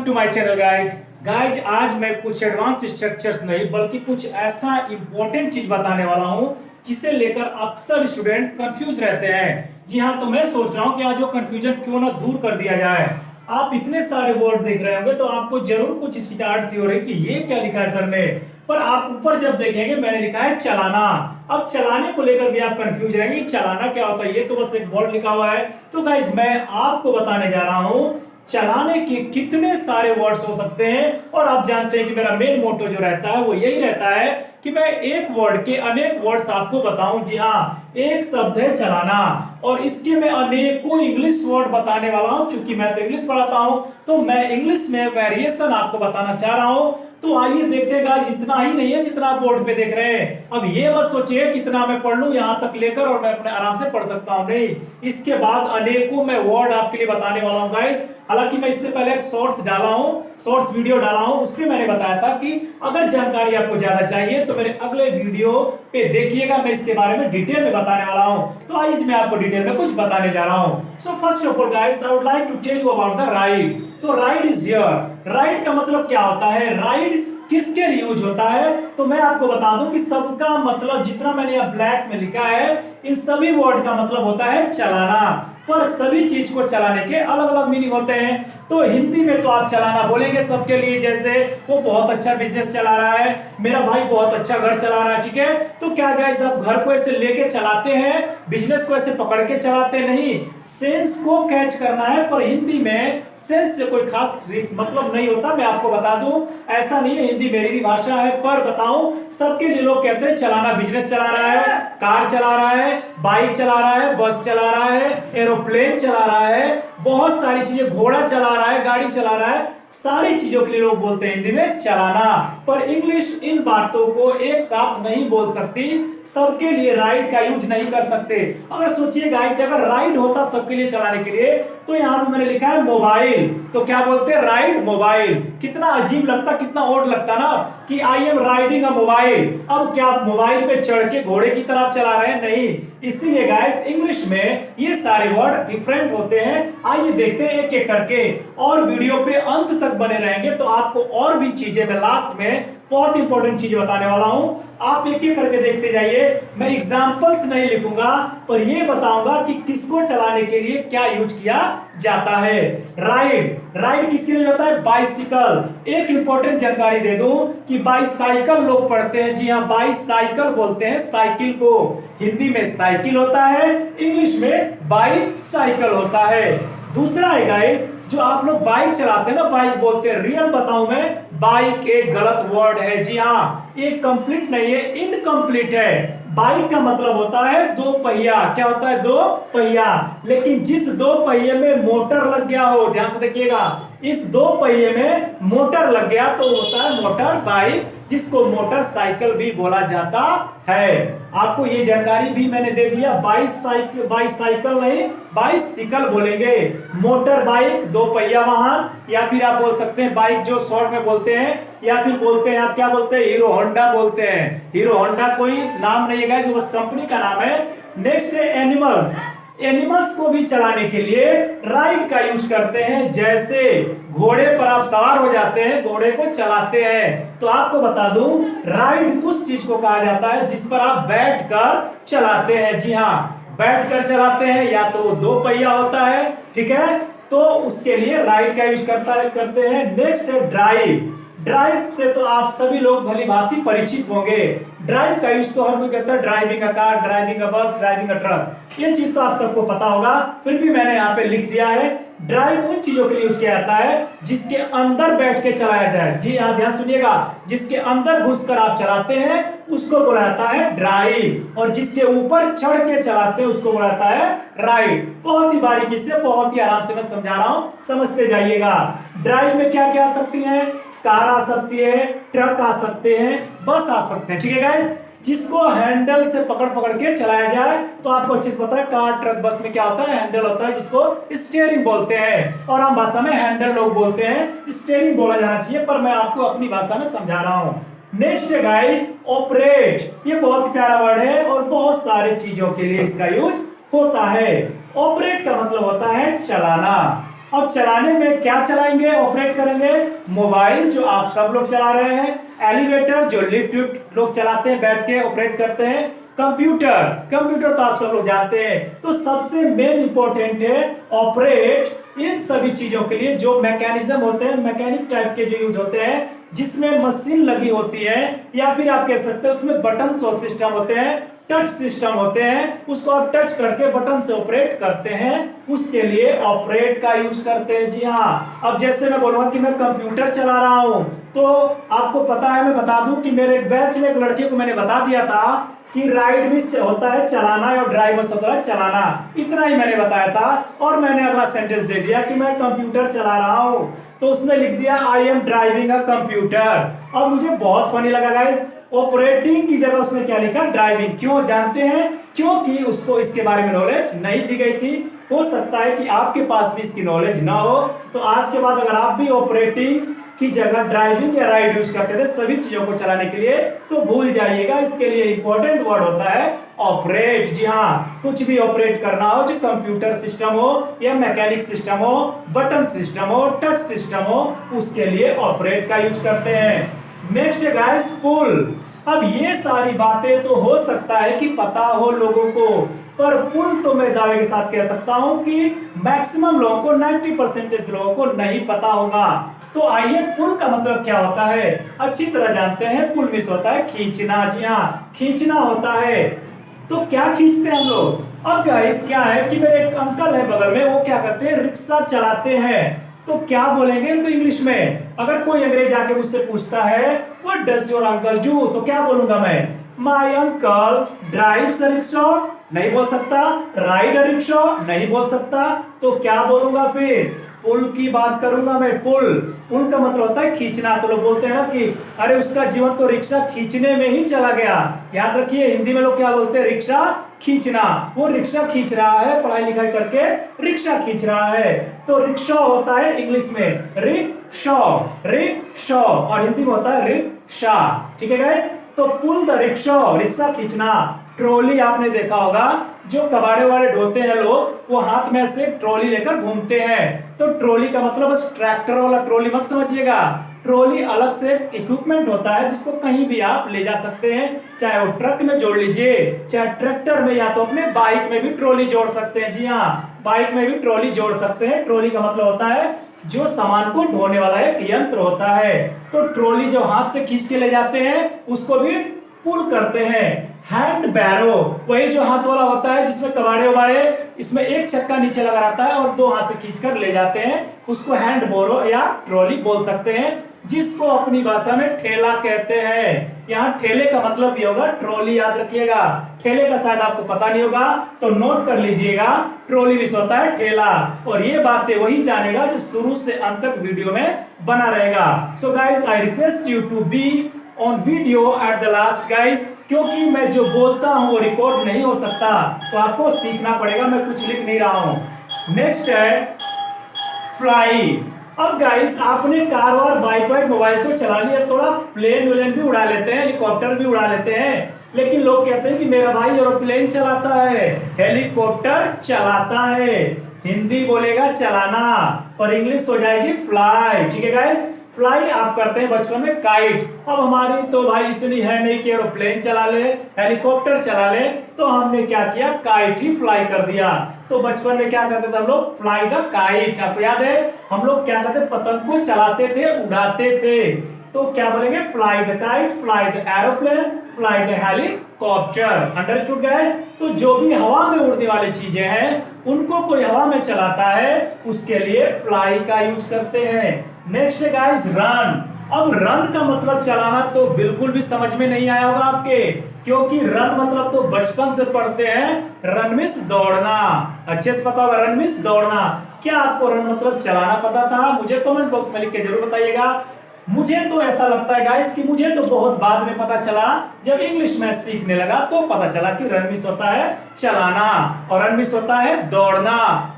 To my channel guys आज मैं कुछ एडवांस स्ट्रक्चर्स नहीं बल्कि कुछ ऐसा इंपॉर्टेंट चीज बताने वाला हूं जिसे लेकर अक्सर स्टूडेंट कंफ्यूज रहते हैं। जी हाँ, तो मैं सोच रहा हूं कि आज वो कंफ्यूजन क्यों ना दूर कर दिया जाए। आप इतने सारे वर्ड देख रहे होंगे तो आपको जरूर कुछ स्टार्ट सी हो रही कि ये क्या लिखा है सर ने, पर आप ऊपर जब देखेंगे मैंने लिखा है चलाना। अब चलाने को लेकर भी आप कंफ्यूज रहेंगे चलाना क्या होता है, ये तो बस एक वर्ड लिखा हुआ है। तो गाइज मैं आपको बताने जा रहा हूं चलाने के कितने सारे वर्ड्स हो सकते हैं। और आप जानते हैं कि मेरा मेन मोटो जो रहता है वो यही रहता है कि मैं एक वर्ड के अनेक वर्ड्स आपको बताऊं। जी हाँ, एक शब्द है चलाना और इसके मैं अनेकों इंग्लिश वर्ड बताने वाला हूं। क्योंकि मैं तो इंग्लिश पढ़ाता हूं तो मैं इंग्लिश में वेरिएशन आपको बताना चाह रहा हूं। तो आइए देखते हैं गाइस, इतना ही नहीं है जितना आप बोर्ड पे देख रहे हैं। अब ये मत सोचिए कितना मैं पढ़ लूं यहां तक लेकर और मैं अपने आराम से पढ़ सकता हूं, नहीं। इसके बाद अनेकों मैं वर्ड आपके लिए बताने वाला हूं गाइस। हालांकि मैं इससे पहले एक शॉर्ट्स डाला हूं, शॉर्ट्स वीडियो डाला हूं, उसमें मैंने बताया था कि अगर जानकारी आपको ज्यादा चाहिए तो मेरे अगले वीडियो पे देखिएगा, मैं इसके बारे में डिटेल में बताने वाला हूं। तो आइए मैं आपको डिटेल में कुछ बताने जा रहा हूं। So first of all guys I would like to tell you about the ride. तो राइड इज हियर। राइड का मतलब क्या होता है, राइड किसके लिए यूज होता है, तो मैं आपको बता दूं कि सबका मतलब जितना मैंने यहाँ ब्लैक में लिखा है इन सभी वर्ड का मतलब होता है चलाना। पर सभी चीज को चलाने के अलग अलग मीनिंग होते हैं। तो हिंदी में तो आप चलाना बोलेंगे सबके लिए, जैसे वो बहुत अच्छा बिजनेस चला रहा है, मेरा भाई बहुत अच्छा घर चला रहा है, ठीक है। तो क्या गाइस आप घर को ऐसे लेके चलाते हैं, बिजनेस को ऐसे पकड़ के चलाते नहीं, सेंस को कैच करना है। पर हिंदी में सेंस से कोई खास मतलब नहीं होता, मैं आपको बता दूं ऐसा नहीं है। हिंदी मेरी भी भाषा है पर बताऊं सबके लिए लोग कहते हैं चलाना, बिजनेस चला रहा है, कार चला रहा है, बाइक चला रहा है, बस चला रहा है, एरोप्लेन चला रहा है, बहुत सारी चीजें, घोड़ा चला रहा है, गाड़ी चला रहा है, सारी चीजों के लिए लोग बोलते हैं हिंदी में चलाना। पर इंग्लिश इन बातों को एक साथ नहीं बोल सकती, सबके लिए राइड का यूज नहीं कर सकते। अगर सोचिए गाइस, अगर राइड होता सबके लिए चलाने के लिए तो यहां पर मैंने लिखा है मोबाइल, तो क्या बोलते हैं राइड मोबाइल। कितना अजीब लगता, कितना ऑड लगता ना कि I am riding a mobile. अब क्या आप मोबाइल पे चढ़ के घोड़े की तरफ चला रहे हैं, नहीं। इसीलिए गाइस इंग्लिश में ये सारे वर्ड डिफरेंट होते हैं। आइए देखते हैं एक एक करके, और वीडियो पे अंत तक बने रहेंगे तो आपको और भी चीजें मैं लास्ट में बहुत इंपॉर्टेंट चीज बताने वाला हूं। आप एक एक करके देखते जाइए। मैं एग्जांपल्स नहीं लिखूंगा पर ये बताऊंगा कि किसको चलाने के लिए क्या यूज किया जाता है। राइड, राइड किसके लिए होता है, बाइसिकल। एक इंपॉर्टेंट जानकारी दे दूं कि बाइसाइकिल लोग पढ़ते हैं, जी हाँ बाइसाइकिल बोलते हैं साइकिल को। हिंदी में साइकिल होता है, इंग्लिश में बाइसाइकिल होता है। दूसरा है गाइस, जो आप लोग बाइक चलाते हैं ना, बाइक बोलते हैं, रियल बताऊं मैं, बाइक एक गलत वर्ड है। जी हाँ, ये कंप्लीट नहीं है, इनकम्प्लीट है। बाइक का मतलब होता है दो पहिया, क्या होता है, दो पहिया। लेकिन जिस दो पहिए में मोटर लग गया हो, ध्यान से देखिएगा, इस दो पहिए में मोटर लग गया तो होता है मोटर बाइक, जिसको मोटरसाइकिल भी बोला जाता है। आपको ये जानकारी भी मैंने दे दिया। बाइसाइकिल, बाइसाइकिल नहीं बाइसिकल बोलेंगे। मोटर बाइक दो पहिया वाहन, या फिर आप बोल सकते हैं बाइक जो शॉर्ट में बोलते हैं, या फिर बोलते हैं आप क्या बोलते हैं, हीरो होंडा बोलते हैं। हीरो होंडा कोई नाम नहीं है, जो बस कंपनी का नाम है। नेक्स्ट है एनिमल्स। एनिमल्स को भी चलाने के लिए राइड का यूज करते हैं। जैसे घोड़े पर आप सवार हो जाते हैं, घोड़े को चलाते हैं, तो आपको बता दूं राइड उस चीज को कहा जाता है जिस पर आप बैठकर चलाते हैं। जी हाँ, बैठकर चलाते हैं, या तो दो पहिया होता है, ठीक है, तो उसके लिए राइड का यूज करते हैं। नेक्स्ट है ड्राइव। ड्राइव से तो आप सभी लोग भली भांति परिचित होंगे। ड्राइव का यूज तो हर कोई कहता है, driving a car, driving a बस, ड्राइविंग अ ट्रक, ये चीज तो आप सबको पता होगा, फिर भी मैंने यहाँ पे लिख दिया है। ड्राइव उन चीजों के लिए यूज किया जाता है जिसके अंदर बैठ के चलाया जाए। जी हाँ, ध्यान सुनिएगा, जिसके अंदर घुसकर आप चलाते हैं उसको बोला जाता है ड्राइव, और जिसके ऊपर चढ़ के चलाते हैं उसको बोला जाता है राइड। बहुत ही बारीकी से, बहुत ही आराम से मैं समझा रहा हूं, समझते जाइएगा। ड्राइव में क्या क्या आ सकती है, कार आ सकती है, ट्रक आ सकते हैं, बस आ सकते हैं, ठीक है गाइस। जिसको हैंडल से पकड़ पकड़ के चलाया जाए तो आपको अच्छे से पता है, कार ट्रक बस में क्या होता है, हैंडल होता है जिसको स्टीयरिंग बोलते हैं, और हम भाषा में हैंडल लोग बोलते हैं, स्टीयरिंग बोला जाना चाहिए, पर मैं आपको अपनी भाषा में समझा रहा हूं। नेक्स्ट है गाइस ऑपरेट। ये बहुत प्यारा वर्ड है और बहुत सारी चीजों के लिए इसका यूज होता है। ऑपरेट का मतलब होता है चलाना। अब चलाने में क्या चलाएंगे, ऑपरेट करेंगे? मोबाइल जो आप सब लोग चला रहे हैं, एलिवेटर जो लिफ्ट लोग चलाते हैं, बैठ के ऑपरेट करते हैं, कंप्यूटर तो आप सब लोग जानते हैं। तो सबसे मेन इंपॉर्टेंट है ऑपरेट इन सभी चीजों के लिए जो मैकेनिज्म होते हैं, मैकेनिक टाइप के जो यूज होते हैं, जिसमें मशीन लगी होती है, या फिर आप कह सकते हैं उसमें बटन और सिस्टम होते हैं, टच सिस्टम होते हैं, उसको आप टच करके बटन से ऑपरेट करते हैं, उसके लिए ऑपरेट का यूज करते हैं। जी हाँ, अब जैसे मैं बोलूंगा कि मैं कंप्यूटर चला रहा हूं, तो आपको पता है, मैं बता दूं कि मेरे बैच में एक लड़के को मैंने बता दिया था कि राइड मिस होता है चलाना और ड्राइव मिस होता है चलाना, इतना ही मैंने बताया था। और मैंने अगला सेंटेंस दे दिया कि मैं कंप्यूटर चला रहा हूं, तो उसमें लिख दिया I am driving a computer. अब मुझे बहुत फनी लगा गाइस, ऑपरेटिंग की जगह उसने क्या लिखा, ड्राइविंग। क्यों जानते हैं? क्योंकि उसको इसके बारे में नॉलेज नहीं दी गई थी। हो सकता है कि आपके पास भी इसकी नॉलेज ना हो, तो आज के बाद अगर आप भी ऑपरेटिंग की जगह ड्राइविंग या राइड यूज करते थे सभी चीजों को चलाने के लिए, तो भूल जाइएगा, इसके लिए इंपॉर्टेंट वर्ड होता है ऑपरेट। जी हाँ, कुछ भी ऑपरेट करना हो, जो कंप्यूटर सिस्टम हो या मैकेनिक सिस्टम हो, बटन सिस्टम हो, टच सिस्टम हो, उसके लिए ऑपरेट का यूज करते हैं। नेक्स्ट है गाइस पुल। अब ये सारी बातें तो हो सकता है कि पता हो लोगों को, पर पुल तो मैं दावे के साथ कह सकता हूं कि मैक्सिमम लोगों को, 90% लोगों को नहीं पता होगा। तो आइए, पुल का मतलब क्या होता है अच्छी तरह जानते हैं। पुल मीन्स होता है खींचना। जी हाँ, खींचना होता है। तो क्या खींचते हैं हम लोग? अब गाइस क्या है कि मेरे एक अंकल है बगल में, वो क्या करते हैं, रिक्शा चलाते हैं। तो क्या बोलेंगे इनको इंग्लिश में? अगर कोई अंग्रेज आके मुझसे पूछता है what does your uncle do, तो क्या बोलूंगा मैं? My uncle drives a rickshaw, नहीं बोल सकता। राइड अ रिक्शा, नहीं बोल सकता। तो क्या बोलूंगा फिर? पुल की बात करूंगा मैं। पुल का मतलब होता है खींचना। तो लोग बोलते हैं ना कि अरे उसका जीवन तो रिक्शा खींचने में ही चला गया। याद रखिए, हिंदी में लोग क्या बोलते हैं, रिक्शा खींचना। वो रिक्शा खींच रहा है, पढ़ाई लिखाई करके रिक्शा खींच रहा है। तो रिक्शा होता है इंग्लिश में रिक्शा, रिक्शा, और हिंदी में होता है रिक्शा। ठीक है गाइस? तो पुल द रिक्शा, रिक्शा खींचना। ट्रॉली आपने देखा होगा, जो कबाड़े वाले ढोते हैं लोग, वो हाथ में से ट्रॉली लेकर घूमते हैं। तो ट्रॉली का मतलब बस ट्रैक्टर वाला ट्रॉली मत समझिएगा। ट्रॉली अलग से इक्विपमेंट होता है जिसको कहीं भी आप ले जा सकते हैं, चाहे वो ट्रक में जोड़ लीजिए, चाहे ट्रैक्टर में, या तो अपने बाइक में भी ट्रॉली जोड़ सकते हैं। जी हाँ, बाइक में भी ट्रॉली जोड़ सकते हैं। ट्रॉली का मतलब होता है जो सामान को ढोने वाला एक यंत्र होता है। तो ट्रॉली जो हाथ से खींच के ले जाते हैं उसको भी पुल करते हैं। हैंड बैरो, वही जो हाथ वाला होता है जिसमें कबाड़े वबाड़े, इसमें एक चक्का नीचे लगा रहता है और दो हाथ से खींचकर ले जाते हैं, उसको हैंड बोरो या ट्रॉली बोल सकते हैं, जिसको अपनी भाषा में ठेला कहते हैं। यहाँ ठेले का मतलब भी होगा ट्रॉली, याद रखिएगा। ठेले का शायद आपको पता नहीं होगा, तो नोट कर लीजिएगा, ट्रॉली भी होता है ठेला। और ये बातें वही जानेगा जो शुरू से अंत तक वीडियो में बना रहेगा। So guys, I request you to be on video at the last guys, क्योंकि मैं जो बोलता हूं वो रिकॉर्ड नहीं हो सकता, तो आपको सीखना पड़ेगा, मैं कुछ लिख नहीं रहा हूं। नेक्स्ट है फ्लाई। अब गाइस, आपने कार और बाइक वाइक मोबाइल तो चला लिया, थोड़ा प्लेन व्लेन भी उड़ा लेते हैं, हेलीकॉप्टर भी उड़ा लेते हैं, लेकिन लोग कहते हैं कि मेरा भाई एरोप्लेन चलाता है, हेलीकॉप्टर चलाता है। हिंदी बोलेगा चलाना और इंग्लिश हो जाएगी फ्लाई। ठीक है गाइस? फ्लाई आप करते हैं बचपन में काइट। अब हमारी तो भाई इतनी है नहीं कि एरोप्लेन चला ले, हेलीकॉप्टर चला ले, तो हमने क्या किया, काइट ही फ्लाई कर दिया। तो बचपन में क्या करते थे हम लोग, फ्लाई द काइट। आपको याद है हम लोग क्या करते, पतंग को चलाते थे, उड़ाते थे। तो क्या बोलेंगे, fly the kite, fly the aeroplane, fly the helicopter. Understood guys? तो जो भी हवा में उड़ने वाली चीजें हैं उनको कोई हवा में चलाता है, उसके लिए फ्लाई का यूज करते हैं। नेक्स्ट है गाइस रन। अब रन का मतलब चलाना तो बिल्कुल भी समझ में नहीं आया होगा आपके, क्योंकि रन मतलब तो बचपन से पढ़ते हैं, रन मींस दौड़ना। अच्छे से पता होगा, रन मींस दौड़ना। क्या आपको रन मतलब चलाना पता था? मुझे कमेंट बॉक्स में लिख के जरूर बताइएगा। मुझे तो ऐसा लगता है गाइस कि मुझे तो बहुत बाद में पता चला, जब इंग्लिश में सीखने लगा तो पता चला कि रन मींस होता है चलाना और रन मींस होता है दौड़ना।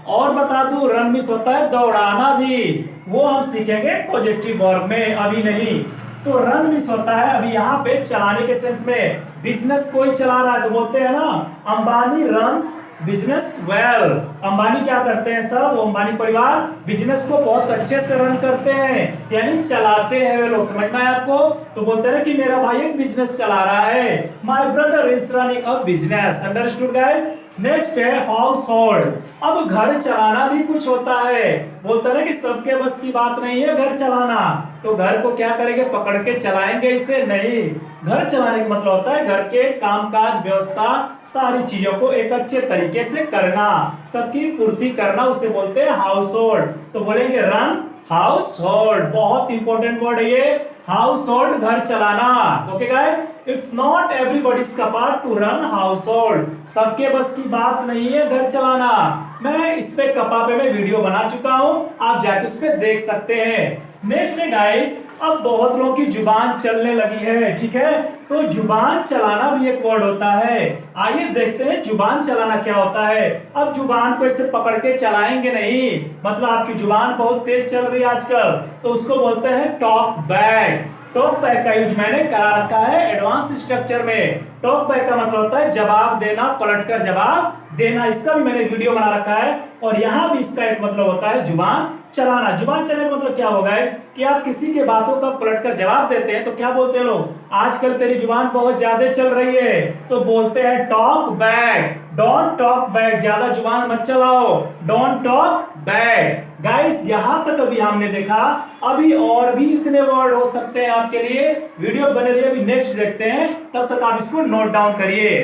और बता दूं, रन मींस होता है दौड़ाना भी, वो हम सीखेंगे पॉजिटिव वर्ब में, अभी नहीं। तो रन मींस होता है अभी यहाँ पे चलाने के सेंस में, बिजनेस कोई चला रहा है तो बोलते हैं ना Ambani runs business well. Ambani क्या करते हैं सब, वो अंबानी परिवार बिजनेस को बहुत अच्छे से रन करते हैं, यानी चलाते हैं वे लोग। समझ में आया आपको? तो बोलते हैं कि मेरा भाई एक बिजनेस चला रहा है, my brother is running a business. Understood guys? Next है हाउस होल्ड। अब घर चलाना भी कुछ होता है, बोलते हैं कि सबके बस की बात नहीं है घर चलाना, तो घर को क्या करेंगे, पकड़ के चलाएंगे इसे नहीं। घर चलाने का मतलब होता है घर के कामकाज व्यवस्था सारी चीजों को एक अच्छे तरीके से करना, सबकी पूर्ति करना, उसे बोलते हैं हाउस होल्ड। तो बोलेंगे रन हाउस होल्ड। बहुत इंपॉर्टेंट वर्ड है ये, हाउस होल्ड, घर चलाना। Okay guys, it's not everybody's cup of to run household. सबके बस की बात नहीं है घर चलाना। मैं इस पे कपा पे मैं वीडियो बना चुका हूं, आप जाके उस पे देख सकते हैं। नेक्स्ट है गाइस, अब बहुत लोगों की जुबान चलने लगी है, ठीक है, तो जुबान चलाना भी एक वर्ड होता है। आइए देखते हैं जुबान चलाना क्या होता है। अब जुबान को ऐसे पकड़ के चलाएंगे नहीं, मतलब आपकी जुबान बहुत तेज चल रही है आजकल, तो उसको बोलते हैं टॉक बैक। टॉक बैक का यूज मैंने करा रखा है एडवांस स्ट्रक्चर में। टॉक बैक का मतलब होता है जवाब देना, पलटकर जवाब देना, इसका भी मैंने वीडियो बना रखा है। और यहां भी इसका एक मतलब होता है जुबान चलाना। जुबान चलाने का मतलब क्या होगा कि आप किसी के बातों का पलटकर जवाब देते हैं, तो क्या बोलते हैं लोग, आजकल तेरी जुबान बहुत ज्यादा चल रही है, तो बोलते हैं talk back. Don't talk back, ज्यादा जुबान मत चलाओ, डोंट टॉक बैक। गाइस यहां तक अभी हमने देखा, अभी और भी इतने वर्ड हो सकते हैं आपके लिए, वीडियो बने रहिए, अभी नेक्स्ट देखते हैं, तब तक आप इसको नोट डाउन करिए।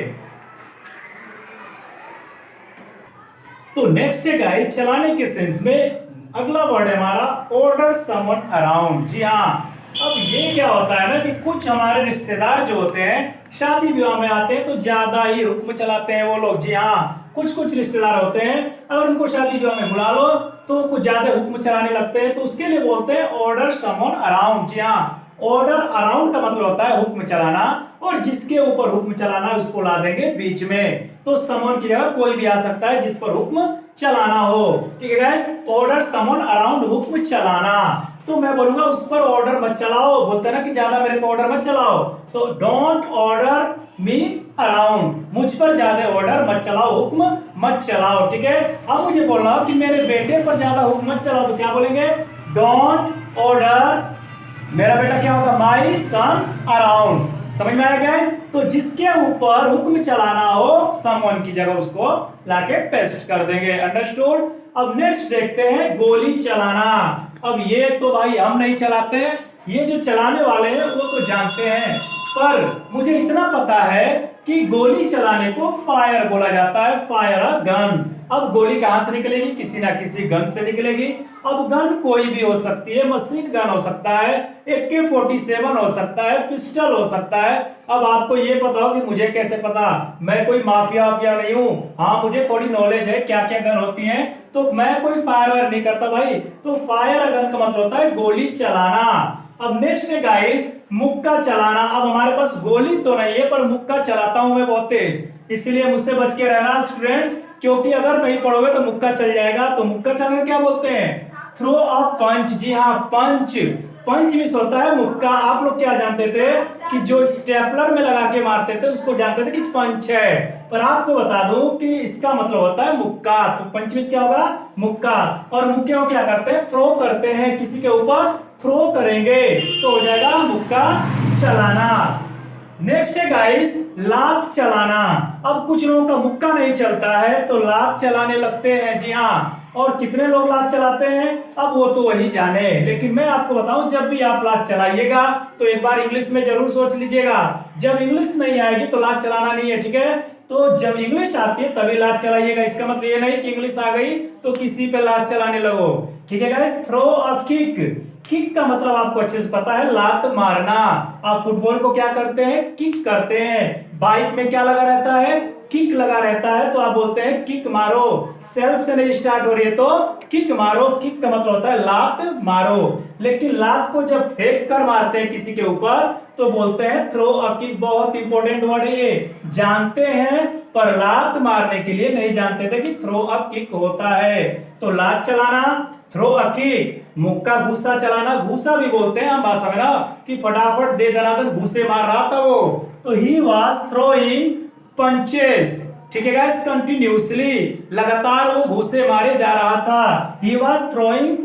तो नेक्स्ट है गाइस चलाने के सेंस में अगला वर्ड है हमारा ऑर्डर समवन अराउंड। जी हाँ, अब ये क्या होता है ना कि कुछ हमारे रिश्तेदार जो होते हैं शादी विवाह में आते हैं तो ज्यादा ही हुक्म चलाते हैं वो लोग। जी हाँ, कुछ रिश्तेदार होते हैं, अगर उनको शादी विवाह में बुला लो तो कुछ ज्यादा हुक्म चलाने लगते हैं, तो उसके लिए बोलते हैं ऑर्डर समवन अराउंड। जी हाँ, ऑर्डर अराउंड का मतलब होता है हुक्म चलाना, और जिसके ऊपर हुक्म चलाना है उसको ला देंगे बीच में, तो समवन की जगह कोई भी आ सकता है जिस पर हुक्म चलाना हो। ठीक है गाइस, ऑर्डर समवन अराउंड, हुक्म चलाना। तो मैं बोलूंगा उस पर ऑर्डर मत चलाओ, बोलते हैं ना कि ज्यादा मेरे को ऑर्डर मत चलाओ, तो डोंट ऑर्डर मी अराउंड, मुझ पर ज्यादा ऑर्डर मत चलाओ, हुक्म मत चलाओ। ठीक है, अब मुझे बोलना हो कि मेरे बेटे पर ज्यादा हुक्म मत चलाओ, तो क्या बोलेंगे, डोंट ऑर्डर मेरा बेटा क्या होगा, माई सन अराउंड। समझ में आया गया? तो जिसके ऊपर हुक्म चलाना हो समवन की जगह उसको लाके पेस्ट कर देंगे। अंडरस्टूड? अब नेक्स्ट देखते हैं गोली चलाना। अब ये तो भाई हम नहीं चलाते, ये जो चलाने वाले हैं वो तो जानते हैं, पर मुझे इतना पता है कि गोली चलाने को फायर बोला जाता है, फायर अ गन। अब गोली कहां से निकलेगी, किसी ना किसी गन से निकलेगी। अब गन कोई भी हो सकती है, मशीन गन हो सकता है, AK-47 हो सकता है, पिस्टल हो सकता है। अब आपको ये पता हो कि मुझे कैसे पता, मैं कोई माफिया वाफिया नहीं हूं, हाँ मुझे थोड़ी नॉलेज है क्या क्या गन होती है, तो मैं कोई फायर वायर नहीं करता भाई। तो फायर गन का मतलब होता है गोली चलाना। अब नेक्स्ट है गाइस मुक्का चलाना। अब हमारे पास गोली तो नहीं है पर मुक्का चलाता हूं मैं बहुत तेज, इसलिए मुझसे बच के रहना स्टूडेंट्स, क्योंकि अगर नहीं पढ़ोगे तो मुक्का चल जाएगा। तो मुक्का चलाने क्या बोलते हैं, थ्रो अ पंच। जी हाँ, पंच, पंच मिस होता है मुक्का। आप लोग क्या जानते थे कि जो स्टेपलर में लगा के मारते थे उसको जानते थे कि पंच है, पर आपको बता दूं कि इसका मतलब होता है मुक्का। तो पंच मिस क्या होगा, मुक्का। और मुक्के को क्या करते हैं, थ्रो करते हैं, किसी के ऊपर थ्रो करेंगे तो हो जाएगा मुक्का चलाना। नेक्स्ट है गाइस लात चलाना। अब कुछ लोगों का मुक्का नहीं चलता है तो लात चलाने लगते हैं। जी हाँ, और कितने लोग लात चलाते हैं अब वो तो वही जाने, लेकिन मैं आपको बताऊं जब भी आप लात चलाइएगा तो एक बार इंग्लिश में जरूर सोच लीजिएगा। जब इंग्लिश नहीं आएगी तो लात चलाना नहीं है, ठीक है, तो जब इंग्लिश आती है तभी लात चलाइएगा। इसका मतलब ये नहीं कि इंग्लिश आ गई तो किसी पे लात चलाने लगो। ठीक है guys, throw a kick. Kick का मतलब आपको अच्छे से पता है, लात मारना। आप फुटबॉल को क्या करते हैं, किक करते हैं। बाइक में क्या लगा रहता है, किक लगा रहता है, तो आप बोलते हैं किक मारो। सेल्फ से नहीं स्टार्ट हो रही है तो किक मारो। किक का मतलब होता है लात मारो। लेकिन लात को जब फेंक कर मारते हैं किसी के ऊपर तो बोलते हैं थ्रो अ किक। बहुत इंपॉर्टेंट वर्ड है ये, जानते हैं पर लात मारने के लिए नहीं जानते थे कि थ्रो अ किक होता है। तो लात चलाना, थ्रो अ किक। मुक्का घूसा चलाना, घूसा भी बोलते हैं हम भाषा में ना, कि फटाफट दे दनादन घूसे मार रहा था वो, तो ही वॉज थ्रोइंग पंचेस, ठीक है गाइस, कंटिन्यूसली, लगातार वो घूसे मारे जा रहा था। He was throwing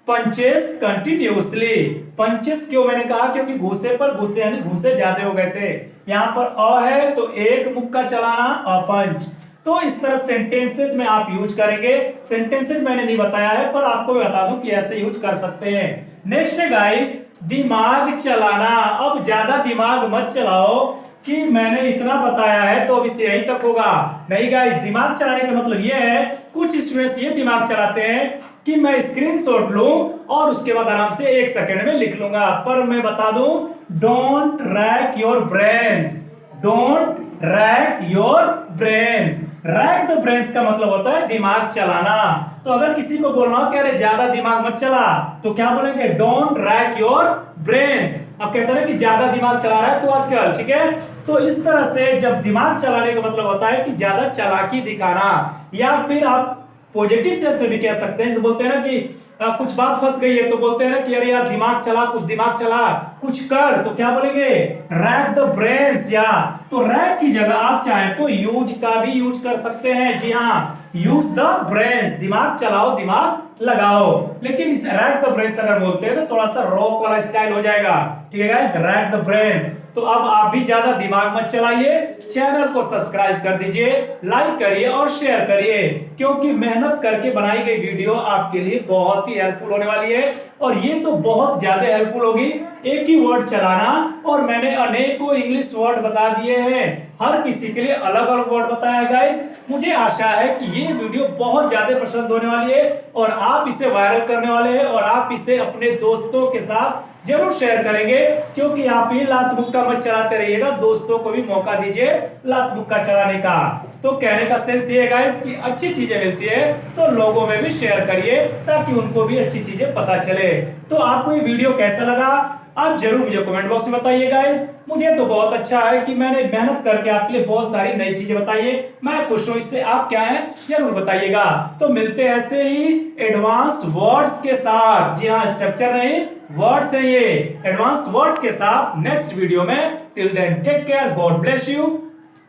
punches continuously. Punches क्यों मैंने कहा, क्योंकि घूसे पर घूसे यानी घूसे ज्यादा हो गए थे। यहां पर अ है तो एक मुक्का चलाना अपंच। तो इस तरह सेंटेंसेस में आप यूज करेंगे। सेंटेंसेस मैंने नहीं बताया है पर आपको मैं बता दूं कि ऐसे यूज कर सकते हैं। नेक्स्ट है गाइस दिमाग चलाना। अब ज्यादा दिमाग मत चलाओ कि मैंने इतना बताया है तो अभी यहीं तक होगा। नहीं गाइस, दिमाग चलाने का मतलब ये है, कुछ स्टूडेंट्स ये दिमाग चलाते हैं कि मैं स्क्रीनशॉट लूं और उसके बाद आराम से 1 सेकंड में लिख लूंगा। पर मैं बता दूं, don't rack your brains, don't rack your brains. Rack the brains का मतलब होता है दिमाग चलाना। तो अगर किसी को बोलना हो कि अरे ज्यादा दिमाग मत चला, तो क्या बोलेंगे, डोंट रैक योर ब्रेन्स। अब कहते हैं कि ज्यादा दिमाग चला रहा है तो आजकल, ठीक है। तो इस तरह से जब दिमाग चलाने का मतलब होता है कि ज्यादा चालाकी दिखाना, या फिर आप पॉजिटिव सेंस में भी कह सकते हैं। बोलते हैं ना कि कुछ बात फंस गई है तो बोलते हैं ना कि अरे यार दिमाग चला, कुछ दिमाग चला, कुछ कर, तो क्या बोलेंगे, रैक द ब्रेन्स। या तो रैक की जगह आप चाहें तो यूज का भी यूज कर सकते हैं। जी हाँ, यूज द ब्रेन्स, दिमाग चलाओ, दिमाग लगाओ। लेकिन इस रैक द ब्रेन्स अगर बोलते हैं तो थोड़ा सा रॉक वाला स्टाइल हो जाएगा, ठीक है गाइस, रैक द ब्रेन्स। तो अब आप भी ज्यादा दिमाग मत चलाइए, चैनल को सब्सक्राइब कर दीजिए, लाइक करिए और शेयर करिए, क्योंकि मेहनत करके बनाई गई वीडियो आपके लिए बहुत ही हेल्पफुल होने वाली है। और ये तो बहुत ज्यादा हेल्पफुल होगी, एक ही वर्ड चलाना, और मैंने अनेकों इंग्लिश वर्ड बता दिए हैं, हर किसी के लिए अलग अलग वर्ड बताया है गाइस। मुझे आशा है कि ये वीडियो बहुत ज्यादा पसंद होने वाली है और आप इसे वायरल करने वाले हैं और आप इसे अपने दोस्तों के साथ जरूर शेयर करेंगे, क्योंकि आप ही लात मुक्का मत चलाते रहिएगा, दोस्तों को भी मौका दीजिए लात मुक्का चलाने का। तो कहने का सेंस ये है गाइस कि अच्छी चीजें मिलती है तो लोगों में भी शेयर करिए ताकि उनको भी अच्छी चीजें पता चले। तो आपको ये वीडियो कैसा लगा आप जरूर मुझे कमेंट बॉक्स में बताइए गाइस। मुझे तो बहुत अच्छा है कि मैंने मेहनत करके आपके लिए बहुत सारी नई चीजें बताई है, मैं खुश हूं इससे। आप क्या हैं जरूर बताइएगा। तो मिलते हैं ऐसे ही एडवांस वर्ड्स के साथ। जी हाँ, स्ट्रक्चर नहीं, वर्ड्स है ये, एडवांस वर्ड्स के साथ नेक्स्ट वीडियो में। Till then take care, God bless you,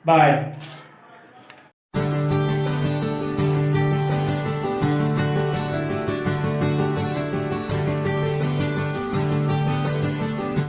bye.